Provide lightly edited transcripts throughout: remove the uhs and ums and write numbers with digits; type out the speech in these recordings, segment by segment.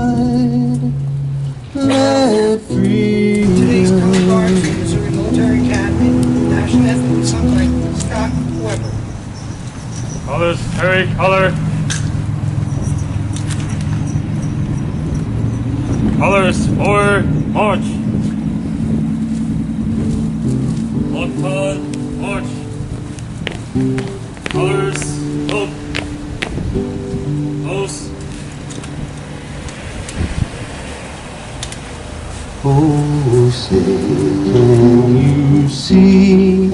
died, let freedom. Today's Coast Guard from the Missouri Military Academy, national anthem is sung by Scott Weber. Colors, Harry, color. Colors, forward, march. Lock on, march. Colors, look. Close. Oh, say, can you see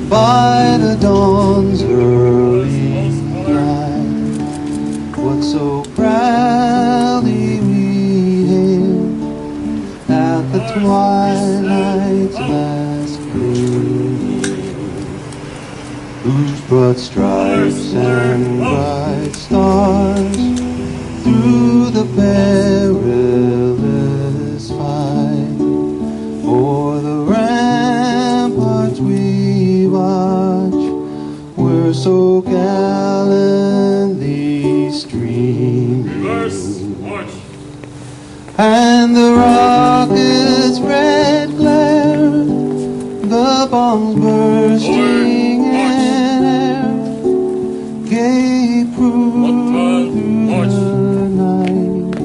by the dawn's early light what so proudly we hailed at the twilight's last gleam, whose broad stripes and bright stars through the perilous fight o'er the ramparts we watch were so gallantly streaming. Reverse, march. And the rocket's red glare, the bombs bursting in air, gave proof through the night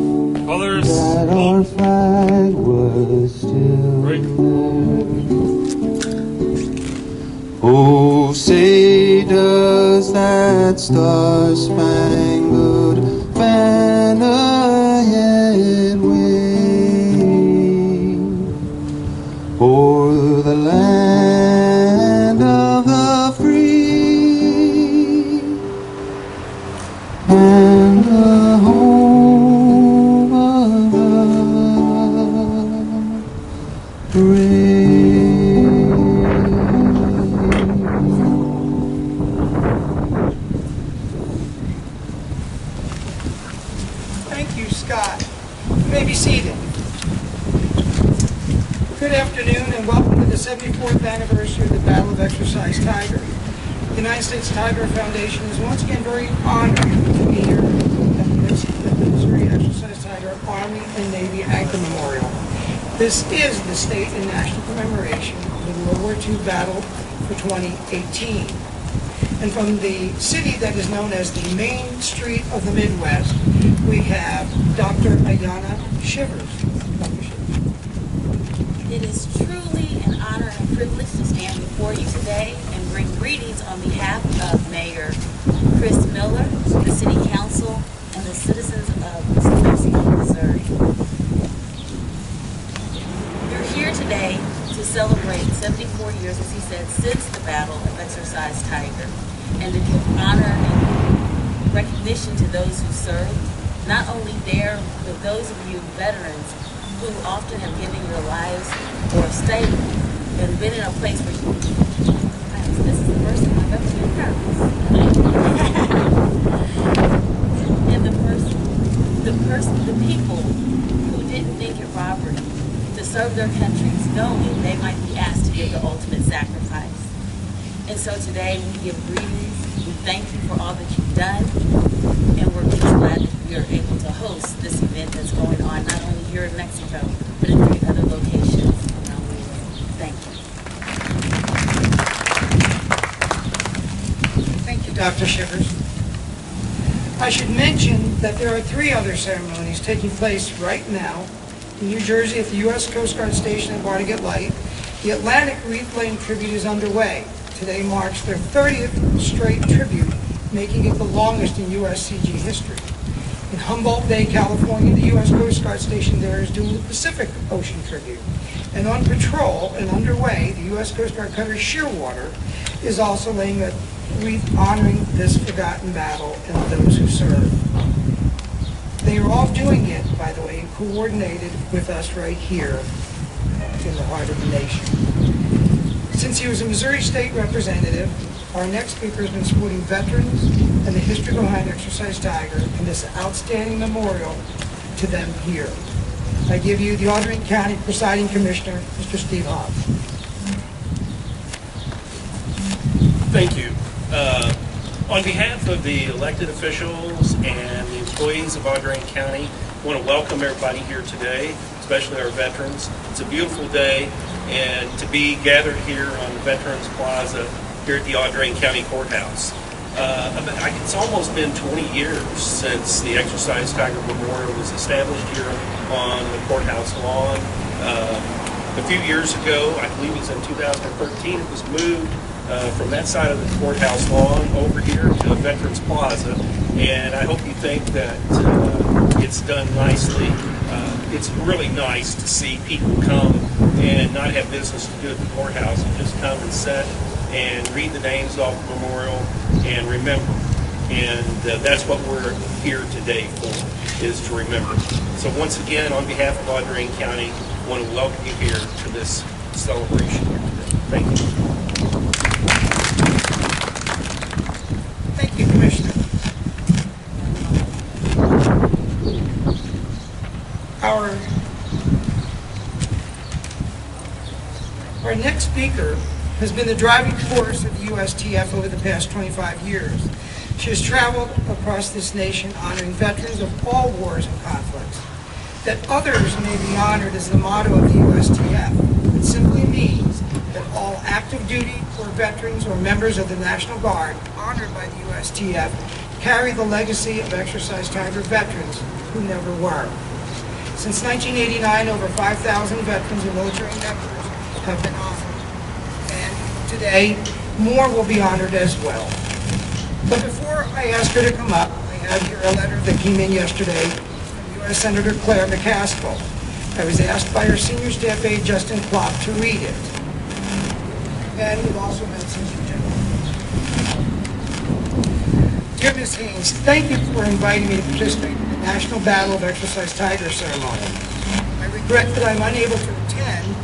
Colors, that our flag was still there. Oh, say does that star-spangled banner yet wave o'er the land of the free and the home of the brave? Thank you, Scott. You may be seated. Good afternoon and welcome to the 74th anniversary of the Battle of Exercise Tiger. The United States Tiger Foundation is once again very honored to be here at the Missouri Exercise Tiger Army and Navy Anchor Memorial. This is the state and national commemoration of the World War II battle for 2018. And from the city that is known as the Main Street of the Midwest, we have Dr. Ayanna Shivers. Dr. Shivers. It is truly an honor and a privilege to stand before you today and bring greetings on behalf of Mayor Chris Miller, the City Council, and the citizens of Missouri. You're here today to celebrate 74 years, as he said, since the Battle of Exercise Tiger, and to give honor and recognition to those who served, not only there, but those of you veterans who often have given your lives or stayed and been in a place where you, this is the first time I've ever been nervous. And the people who didn't think it robbery to serve their countries, knowing they might be asked to give the ultimate sacrifice. And so today we give greetings, we thank you for all that you've done, and we're just glad that we are able to host this event that's going on not only here in Mexico, but in 3 other locations around the world. Thank you. Thank you, Dr. Shivers. I should mention that there are 3 other ceremonies taking place right now. In New Jersey at the U.S. Coast Guard Station at Barnegat Light, the Atlantic Wreath Laying Tribute is underway. Today marks their 30th straight tribute, making it the longest in USCG history. In Humboldt Bay, California, the U.S. Coast Guard Station there is doing the Pacific Ocean Tribute. And on patrol and underway, the U.S. Coast Guard cutter Shearwater is also laying a wreath honoring this forgotten battle and those who served. They are all doing it, by the way, coordinated with us right here in the heart of the nation. Since he was a Missouri State Representative, our next speaker has been supporting veterans and the history behind Exercise Tiger and this outstanding memorial to them here. I give you the Audrain County Presiding Commissioner, Mr. Steve Hobbs. Thank you. On behalf of the elected officials and the employees of Audrain County, want to welcome everybody here today, especially our veterans. It's a beautiful day, and to be gathered here on the Veterans Plaza here at the Audrain County Courthouse. It's almost been 20 years since the Exercise Tiger Memorial was established here on the courthouse lawn. A few years ago, I believe it was in 2013, it was moved from that side of the courthouse lawn over here to the Veterans Plaza, and I hope you think that it's done nicely. It's really nice to see people come and not have business to do at the courthouse and just come and sit and read the names off the memorial and remember. And that's what we're here today for, is to remember. So once again, on behalf of Audrain County, I want to welcome you here to this celebration here today. Thank you. Thank you, Commissioner. Our next speaker has been the driving force of the USTF over the past 25 years. She has traveled across this nation honoring veterans of all wars and conflicts. That others may be honored is the motto of the USTF. It simply means that all active duty or veterans or members of the National Guard honored by the USTF carry the legacy of Exercise Tiger veterans who never were. Since 1989, over 5,000 veterans and military members have been honored. And today, more will be honored as well. But before I ask her to come up, I have here a letter that came in yesterday from U.S. Senator Claire McCaskill. I was asked by her senior staff aide, Justin Klopp, to read it. And we've also mentioned you, General. Dear Ms. Haynes, thank you for inviting me to participate in the National Battle of Exercise Tiger ceremony. I regret that I'm unable to attend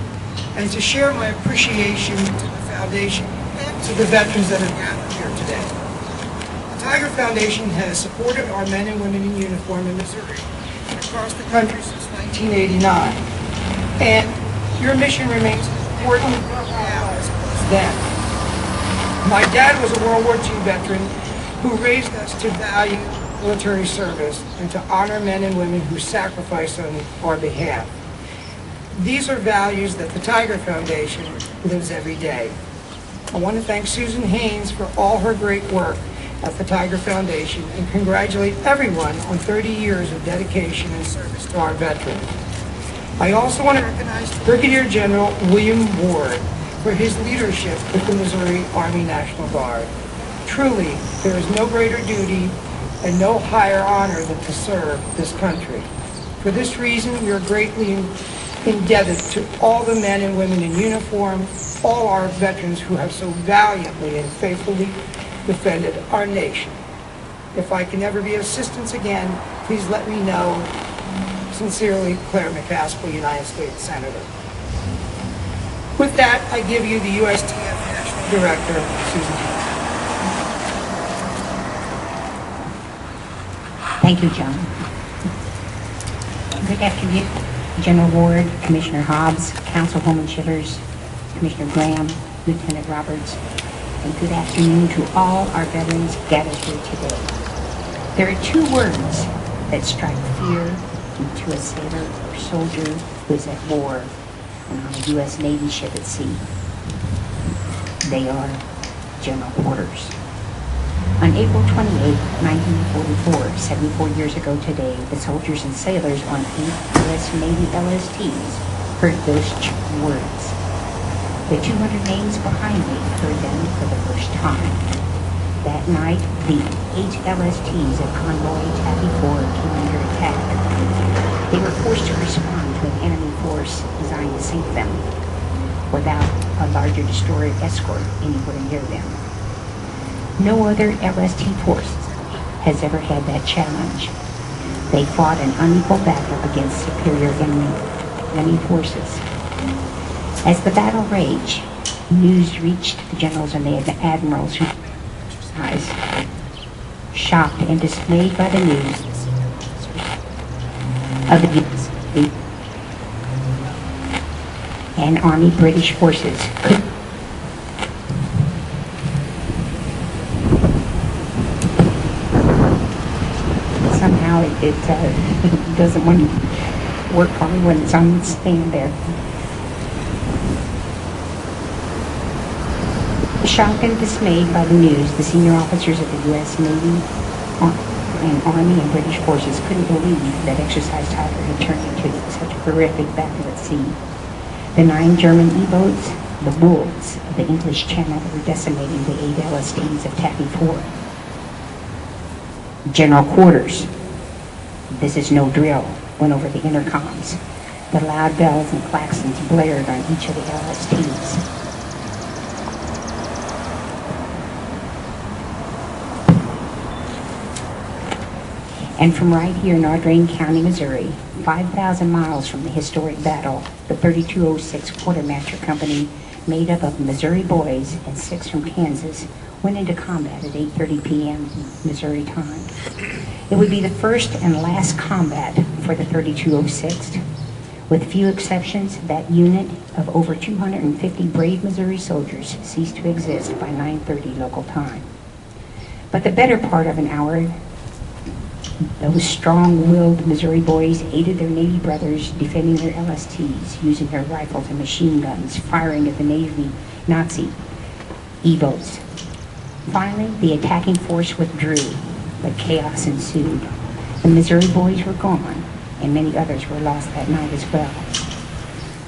and to share my appreciation to the Foundation and to the veterans that are gathered here today. The Tiger Foundation has supported our men and women in uniform in Missouri and across the country since 1989. And your mission remains important now as it was then. My dad was a World War II veteran who raised us to value military service and to honor men and women who sacrifice on our behalf. These are values that the Tiger Foundation lives every day. I want to thank Susan Haynes for all her great work at the Tiger Foundation and congratulate everyone on 30 years of dedication and service to our veterans. I also want to recognize Brigadier General William Ward for his leadership with the Missouri Army National Guard. Truly, there is no greater duty and no higher honor than to serve this country. For this reason, we are greatly indebted to all the men and women in uniform, all our veterans who have so valiantly and faithfully defended our nation. If I can ever be of assistance again, please let me know. Sincerely, Claire McCaskill, United States Senator. With that, I give you the USTF National Director, Susan Haynes. Thank you, John. Good afternoon, General Ward, Commissioner Hobbs, Councilwoman Shivers, Commissioner Graham, Lieutenant Roberts, and good afternoon to all our veterans gathered here today. There are two words that strike fear into a sailor or soldier who is at war and on a U.S. Navy ship at sea. They are general orders. On April 28, 1944, 74 years ago today, the soldiers and sailors on 8 U.S. Navy LSTs heard those words. The 200 names behind me heard them for the first time. That night, the 8 LSTs of Convoy Taffy 4 came under attack. They were forced to respond to an enemy force designed to sink them without a larger destroyer escort anywhere near them. No other LST force has ever had that challenge. They fought an unequal battle against superior enemy forces. As the battle raged, news reached the generals and the admirals who exercised. Shocked and dismayed by the news of the U.S. and Army British forces could somehow it doesn't want to work for me when it's on stand there. Shocked and dismayed by the news, the senior officers of the U.S. Navy and Army and British forces couldn't believe that Exercise Tiger had turned into such a horrific battle at sea. The 9 German E-boats, the wolves of the English Channel, were decimating the 8 LSTs of Taffy 4. General quarters. This is no drill, went over the intercoms. The loud bells and claxons blared on each of the LSTs. And from right here in Audrain County, Missouri, 5,000 miles from the historic battle, the 3206 Quartermaster Company, made up of Missouri boys and 6 from Kansas, went into combat at 8:30 p.m. Missouri time. It would be the first and last combat for the 3206. With few exceptions, that unit of over 250 brave Missouri soldiers ceased to exist by 9:30 local time. But the better part of an hour, those strong-willed Missouri boys aided their Navy brothers defending their LSTs, using their rifles and machine guns, firing at the Navy Nazi E-boats. Finally, the attacking force withdrew, but chaos ensued. The Missouri boys were gone, and many others were lost that night as well.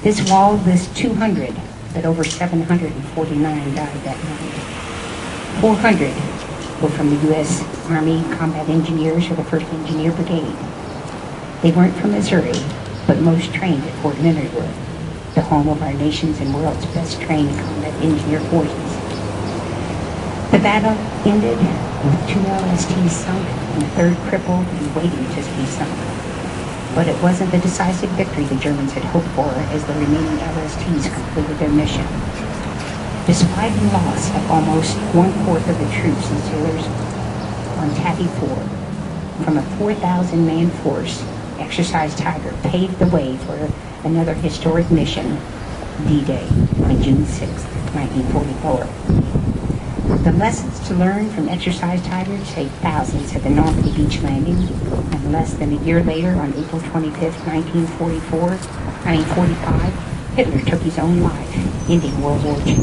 This wall lists 200, but over 749 died that night. 400 were from the U.S. Army Combat Engineers or the 1st Engineer Brigade. They weren't from Missouri, but most trained at Fort Leonard Wood, the home of our nation's and world's best trained combat engineer forces. The battle ended with 2 LSTs sunk and a 3rd crippled and waiting to be sunk. But it wasn't the decisive victory the Germans had hoped for as the remaining LSTs completed their mission. Despite the loss of almost 1/4 of the troops and sailors on Taffy 4, from a 4,000-man force, Exercise Tiger paved the way for another historic mission, D-Day, on June 6, 1944. The lessons to learn from Exercise Tiger saved thousands at the Normandy Beach landing, and less than a year later, on April 25, 1945, Hitler took his own life, ending World War II.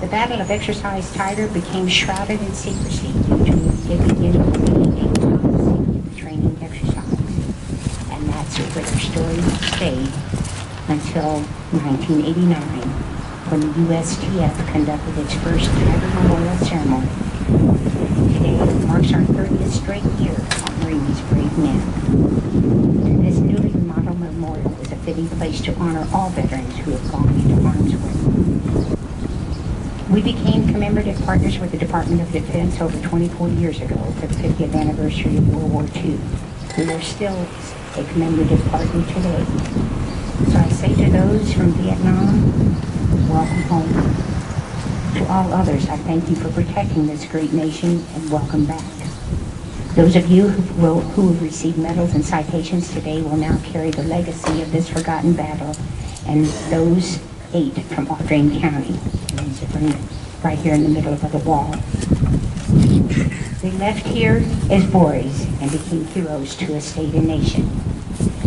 The Battle of Exercise Tiger became shrouded in secrecy due to it beginning to be a top-secret training exercise, and that's where their story stayed until 1989. When the USTF conducted its first Tiger Memorial Ceremony. Today marks our 30th straight year honoring these brave men. And this newly remodeled memorial is a fitting place to honor all veterans who have gone into harm's way. We became commemorative partners with the Department of Defense over 24 years ago for the 50th anniversary of World War II. We are still a commemorative partner today. So I say to those from Vietnam, welcome home. To all others, I thank you for protecting this great nation and welcome back. Those of you who have received medals and citations today will now carry the legacy of this forgotten battle, and those 8 from Audrain County. These are right here in the middle of the wall. They left here as boys and became heroes to a state and nation.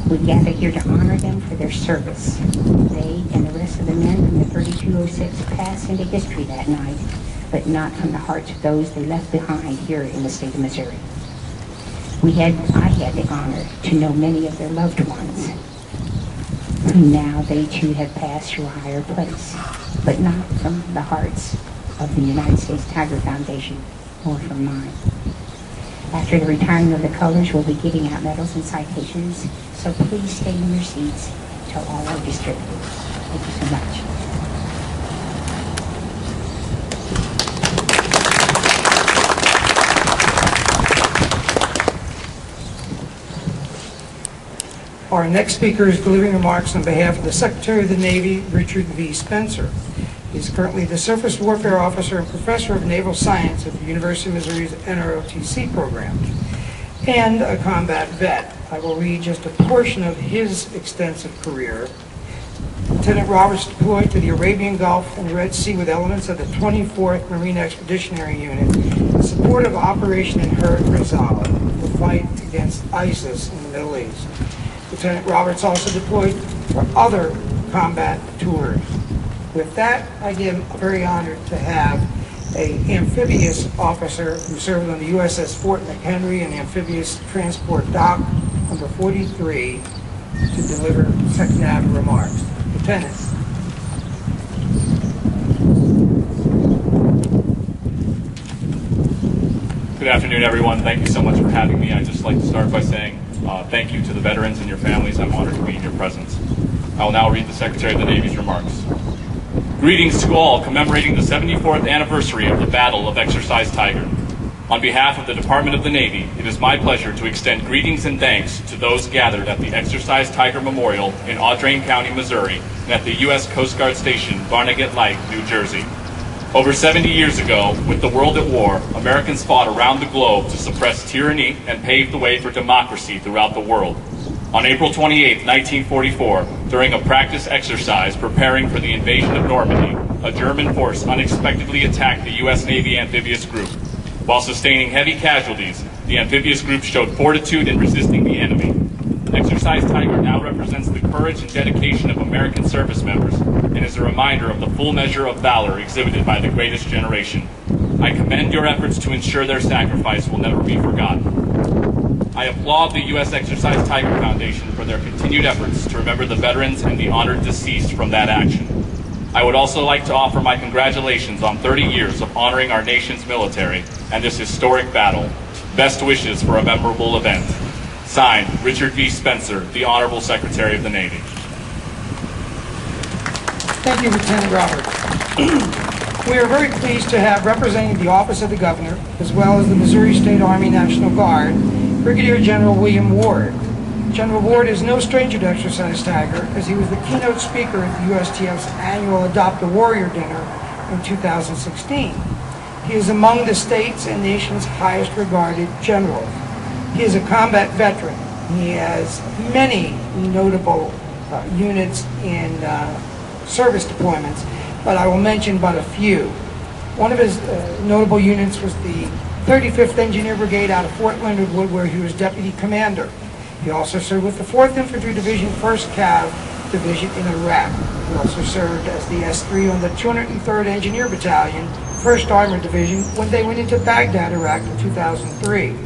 We gather here to honor them for their service. They and the rest of the men from the 3206 passed into history that night, but not from the hearts of those they left behind here in the state of Missouri. I had the honor to know many of their loved ones, who now they too have passed to a higher place, but not from the hearts of the United States Tiger Foundation or from mine. After the retiring of the colors, we'll be giving out medals and citations, so please stay in your seats until all are distributed. Thank you so much. Our next speaker is delivering remarks on behalf of the Secretary of the Navy, Richard V. Spencer. He's currently the Surface Warfare Officer and Professor of Naval Science at the University of Missouri's NROTC program, and a combat vet. I will read just a portion of his extensive career. Lieutenant Roberts deployed to the Arabian Gulf and Red Sea with elements of the 24th Marine Expeditionary Unit in support of Operation Inherent Resolve, the fight against ISIS in the Middle East. Lieutenant Roberts also deployed for other combat tours. With that, I am very honored to have an amphibious officer who served on the USS Fort McHenry and amphibious transport dock number 43 to deliver second half remarks. Lieutenant. Good afternoon, everyone. Thank you so much for having me. I'd just like to start by saying thank you to the veterans and your families. I'm honored to be in your presence. I will now read the Secretary of the Navy's remarks. Greetings to all commemorating the 74th anniversary of the Battle of Exercise Tiger. On behalf of the Department of the Navy, it is my pleasure to extend greetings and thanks to those gathered at the Exercise Tiger Memorial in Audrain County, Missouri, and at the U.S. Coast Guard Station, Barnegat Light, New Jersey. Over 70 years ago, with the world at war, Americans fought around the globe to suppress tyranny and pave the way for democracy throughout the world. On April 28, 1944, during a practice exercise preparing for the invasion of Normandy, a German force unexpectedly attacked the U.S. Navy amphibious group. While sustaining heavy casualties, the amphibious group showed fortitude in resisting the enemy. Exercise Tiger now represents the courage and dedication of American service members and is a reminder of the full measure of valor exhibited by the greatest generation. I commend your efforts to ensure their sacrifice will never be forgotten. I applaud the U.S. Exercise Tiger Foundation for their continued efforts to remember the veterans and the honored deceased from that action. I would also like to offer my congratulations on 30 years of honoring our nation's military and this historic battle. Best wishes for a memorable event. Signed, Richard V. Spencer, the Honorable Secretary of the Navy. Thank you, Lieutenant Roberts. We are very pleased to have representing the Office of the Governor, as well as the Missouri State Army National Guard, Brigadier General William Ward. General Ward is no stranger to Exercise Tiger, as he was the keynote speaker at the USTF's annual Adopt a Warrior dinner in 2016. He is among the state's and nation's highest regarded generals. He is a combat veteran. He has many notable units in service deployments, but I will mention but a few. One of his notable units was the 35th Engineer Brigade out of Fort Leonard Wood, where he was deputy commander. He also served with the 4th Infantry Division, 1st Cav Division in Iraq. He also served as the S3 on the 203rd Engineer Battalion, 1st Armored Division, when they went into Baghdad, Iraq in 2003.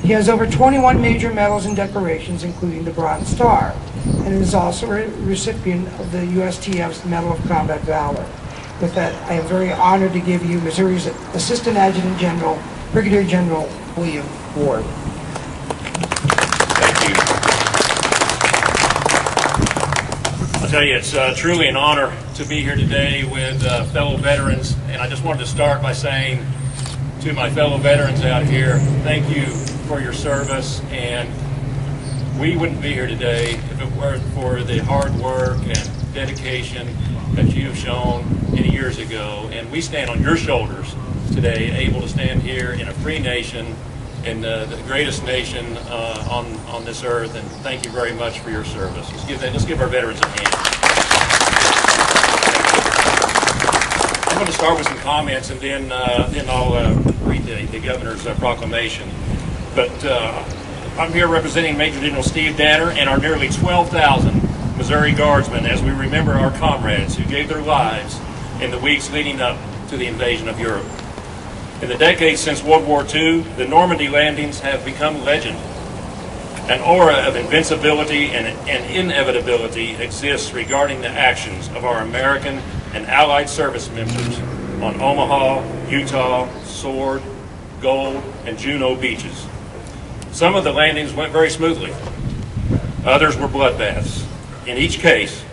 He has over 21 major medals and decorations, including the Bronze Star, and is also a recipient of the USTF's Medal of Combat Valor. With that, I am very honored to give you Missouri's Assistant Adjutant General, Brigadier General William Ward. Thank you. I'll tell you, it's truly an honor to be here today with fellow veterans, and I just wanted to start by saying to my fellow veterans out here, thank you for your service, and we wouldn't be here today if it weren't for the hard work and dedication that you've shown many years ago, and we stand on your shoulders today, able to stand here in a free nation, in the greatest nation on this earth, and thank you very much for your service. Let's give our veterans a hand. I'm going to start with some comments, and then I'll read the governor's proclamation. But I'm here representing Major General Steve Danner and our nearly 12,000 Missouri Guardsmen as we remember our comrades who gave their lives in the weeks leading up to the invasion of Europe. In the decades since World War II, the Normandy landings have become legend. An aura of invincibility and inevitability exists regarding the actions of our American and Allied service members on Omaha, Utah, Sword, Gold, and Juneau beaches. Some of the landings went very smoothly. Others were bloodbaths. In each case,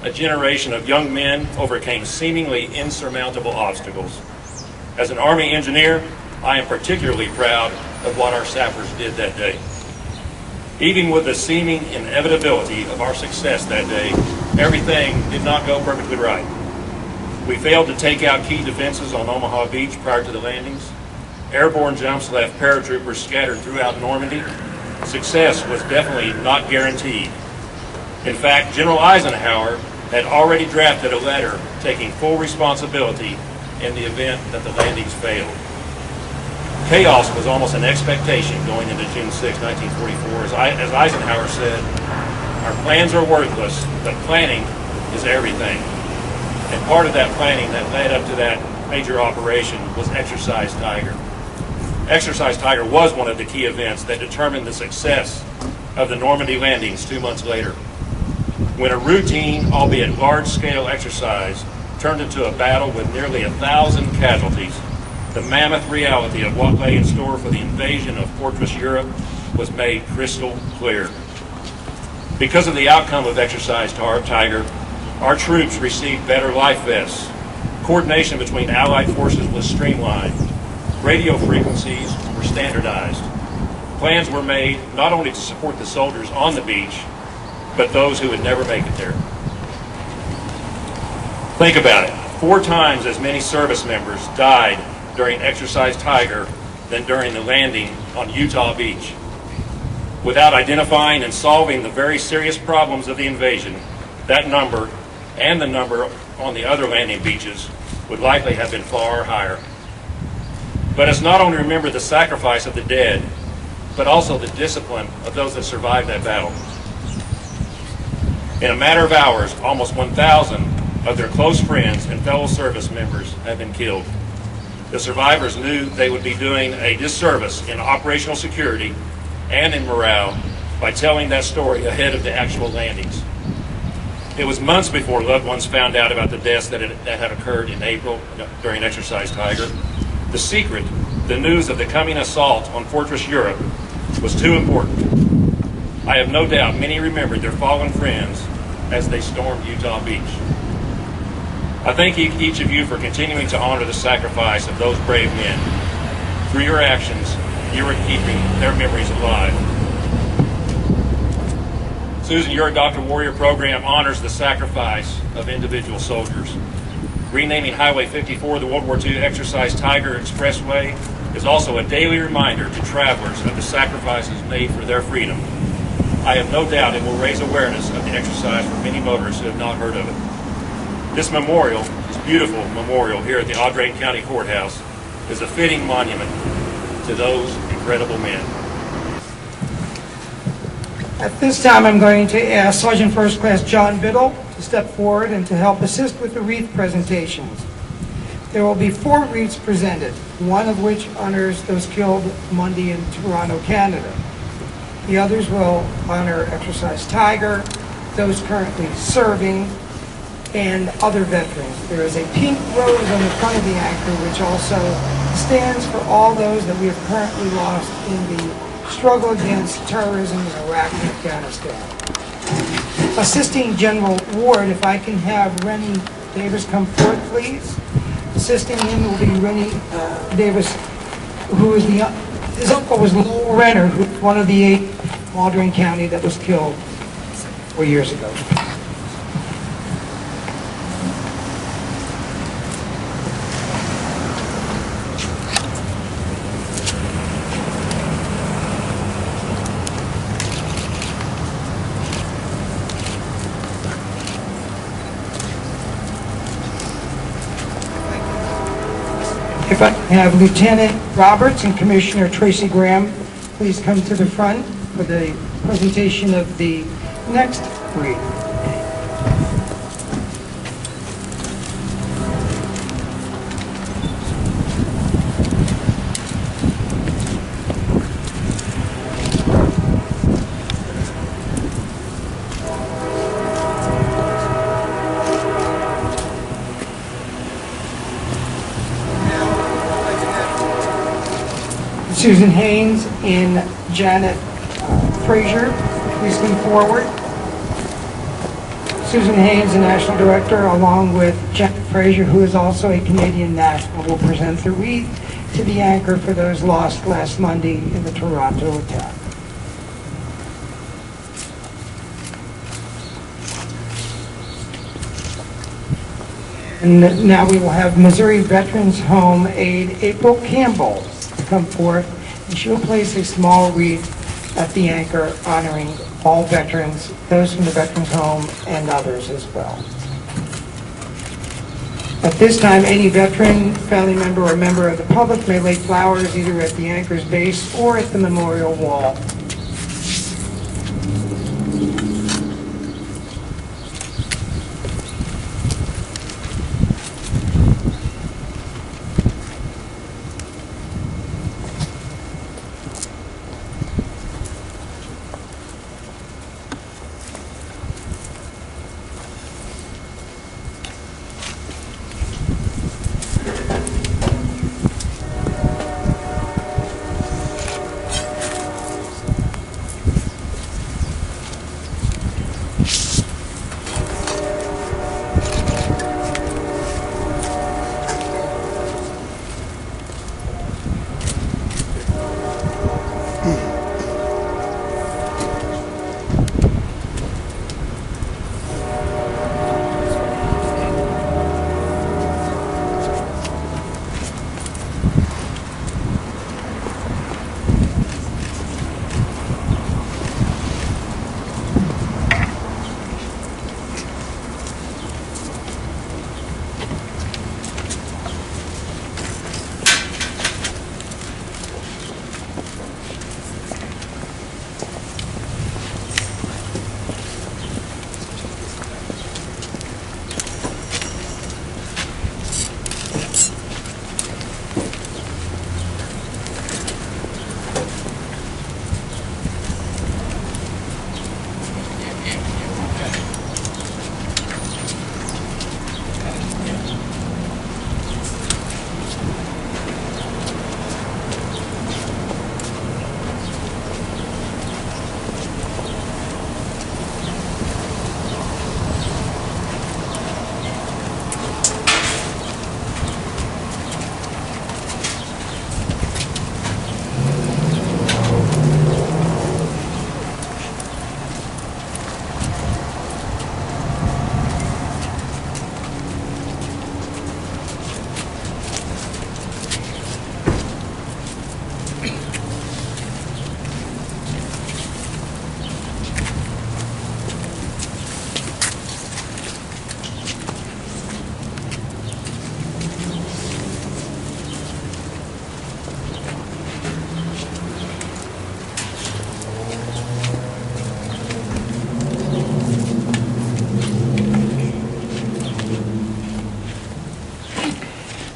a generation of young men overcame seemingly insurmountable obstacles. As an Army engineer, I am particularly proud of what our sappers did that day. Even with the seeming inevitability of our success that day, everything did not go perfectly right. We failed to take out key defenses on Omaha Beach prior to the landings. Airborne jumps left paratroopers scattered throughout Normandy. Success was definitely not guaranteed. In fact, General Eisenhower had already drafted a letter taking full responsibility in the event that the landings failed. Chaos was almost an expectation going into June 6, 1944. As Eisenhower said, our plans are worthless, but planning is everything. And part of that planning that led up to that major operation was Exercise Tiger. Exercise Tiger was one of the key events that determined the success of the Normandy landings 2 months later. When a routine, albeit large-scale exercise turned into a battle with nearly 1,000 casualties, the mammoth reality of what lay in store for the invasion of Fortress Europe was made crystal clear. Because of the outcome of Exercise Tiger, our troops received better life vests. Coordination between Allied forces was streamlined. Radio frequencies were standardized. Plans were made not only to support the soldiers on the beach, but those who would never make it there. Think about it. 4 times as many service members died during Exercise Tiger than during the landing on Utah Beach. Without identifying and solving the very serious problems of the invasion, that number and the number on the other landing beaches would likely have been far higher. But let's not only remember the sacrifice of the dead, but also the discipline of those that survived that battle. In a matter of hours, almost 1,000 of their close friends and fellow service members have been killed. The survivors knew they would be doing a disservice in operational security and in morale by telling that story ahead of the actual landings. It was months before loved ones found out about the deaths that had occurred in April during Exercise Tiger. The secret, the news of the coming assault on Fortress Europe, was too important. I have no doubt many remembered their fallen friends as they stormed Utah Beach. I thank each of you for continuing to honor the sacrifice of those brave men. Through your actions, you are keeping their memories alive. Susan, your Dr. Warrior program honors the sacrifice of individual soldiers. Renaming Highway 54 the World War II Exercise Tiger Expressway is also a daily reminder to travelers of the sacrifices made for their freedom. I have no doubt it will raise awareness of the exercise for many motorists who have not heard of it. This memorial, this beautiful memorial here at the Audrain County Courthouse, is a fitting monument to those incredible men. At this time, I'm going to ask Sergeant First Class John Biddle to step forward and to help assist with the wreath presentations. There will be 4 wreaths presented, one of which honors those killed Monday in Toronto, Canada. The others will honor Exercise Tiger, those currently serving, and other veterans. There is a pink rose on the front of the anchor, which also stands for all those that we have currently lost in the struggle against terrorism in Iraq and Afghanistan. Assisting General Ward, if I can have Rennie Davis come forth, please. Assisting him will be Rennie Davis, who is his uncle was Lowell Renner, who was one of the 8 from Audrain County that was killed 4 years ago. If I can have Lieutenant Roberts and Commissioner Tracy Graham please come to the front for the presentation of the next wreath. Susan Haynes and Janet Frazier, please come forward. Susan Haynes, the National Director, along with Janet Frazier, who is also a Canadian national, will present the wreath to the anchor for those lost last Monday in the Toronto attack. And now we will have Missouri Veterans Home aide April Campbell come forth, and she will place a small wreath at the anchor honoring all veterans, those from the Veterans Home and others as well. At this time, any veteran, family member, or member of the public may lay flowers either at the anchor's base or at the memorial wall.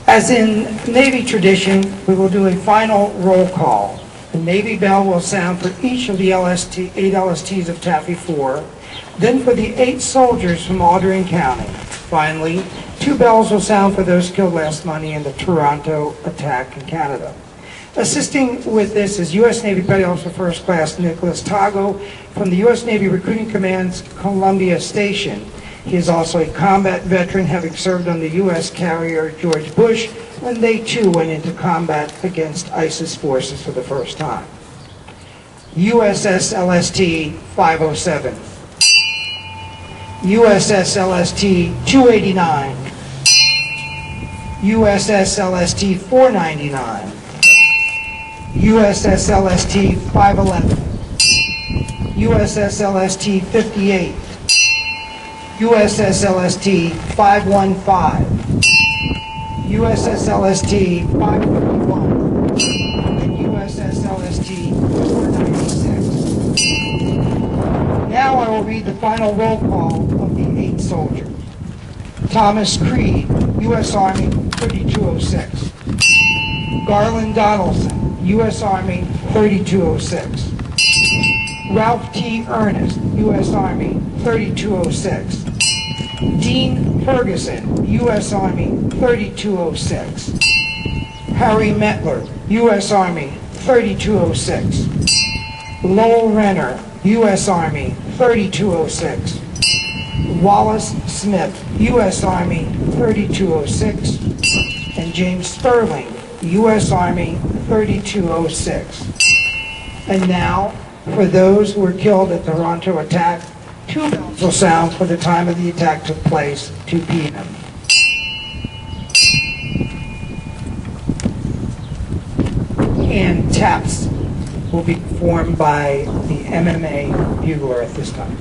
As in Navy tradition, we will do a final roll call. The Navy bell will sound for each of the 8 LSTs of Taffy 4, then for the 8 soldiers from Audrain County. Finally, 2 bells will sound for those killed last Monday in the Toronto attack in Canada. Assisting with this is U.S. Navy Petty Officer First Class Nicholas Tago from the U.S. Navy Recruiting Command's Columbia Station. He is also a combat veteran, having served on the U.S. carrier George Bush when they too went into combat against ISIS forces for the first time. USS LST 507, USS LST 289, USS LST 499, USS LST 511, USS LST 58, USS LST 515, USS LST 551, and USS LST 496. Now I will read the final roll call of the 8 soldiers. Thomas Creed, U.S. Army 3206. Garland Donaldson, U.S. Army 3206. Ralph T. Ernest, U.S. Army 3206. Dean Ferguson, U.S. Army 3206. Harry Metler, U.S. Army 3206. Lowell Renner, U.S. Army 3206. Wallace Smith, U.S. Army 3206. And James Sterling, U.S. Army 3206. And now, for those who were killed at the Toronto attack, 2 bells will sound for the time of the attack took place, 2 p.m. And taps will be performed by the MMA bugler at this time.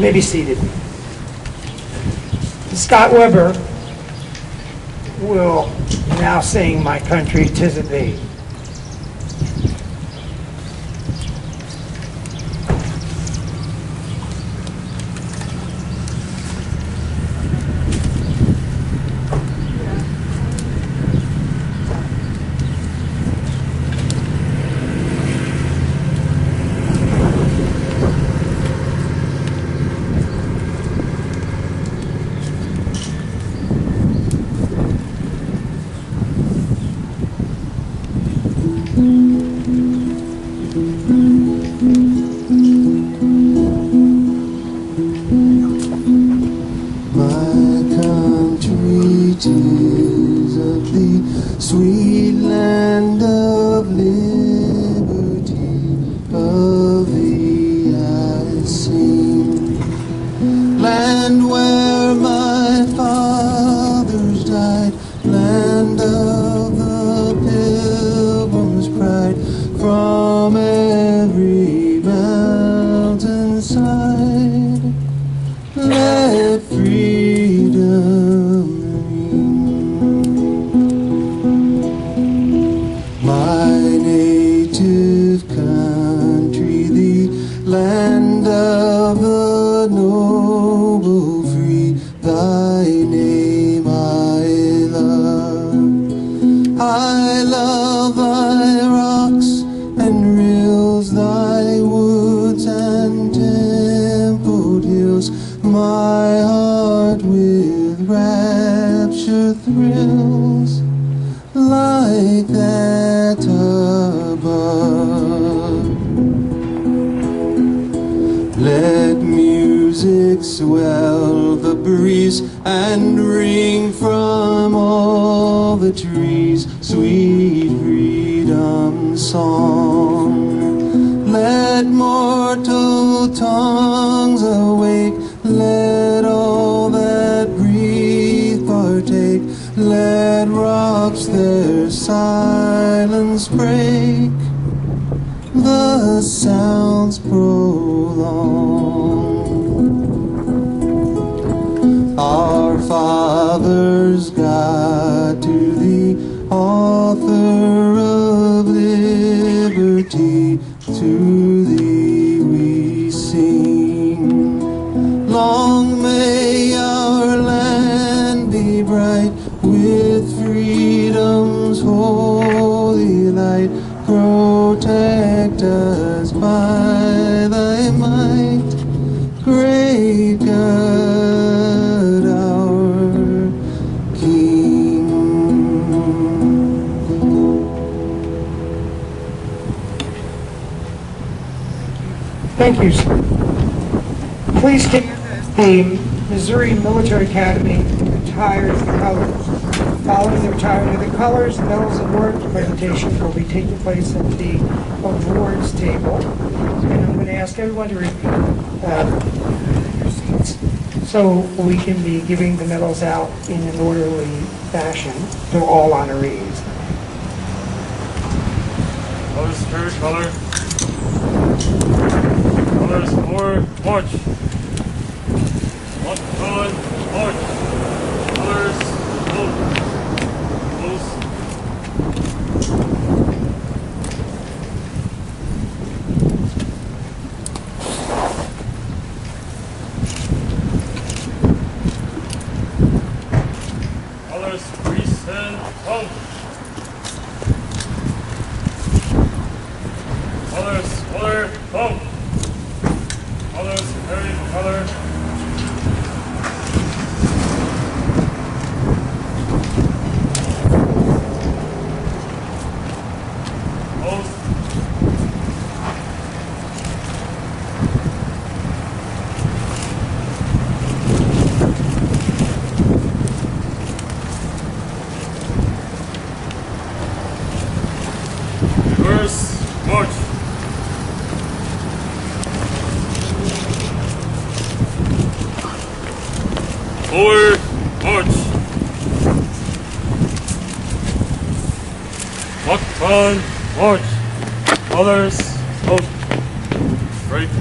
may be seated. Scott Weber will now sing My Country 'Tis of Thee. Sweet land of liberty, of thee I sing. Land where my fathers died, land of the pilgrim's pride, from every mountainside, let freedom ring. My native country, the land of the noble free, thy name I love. I love thy rocks and rills, thy woods and templed hills. My heart with rapture thrills like that above. Let music swell the breeze and ring from all the trees sweet freedom song. Let mortal tongues awake, let all that breathe partake, let rocks their silence break, the sounds prolong. Our fathers, God, to the author of liberty, to thee we sing. Long may our land be bright with freedom's holy light. Protect us by thy might, great God, our King. Thank you, sir. Please take the Missouri Military Academy retired colors. Following the retirement of the colors, medals and award presentation will be taking place at the awards table. And I'm going to ask everyone to repeat your seats so we can be giving the medals out in an orderly fashion to all honorees. Colors, spirit, color. Colors, forward, march. One, one, march. Colors, move. Close. Colors, grease and tongue. Colors, color, tongue. Colors, carry, color. March. Forward, march. Walk on, march. Colors, out. Right.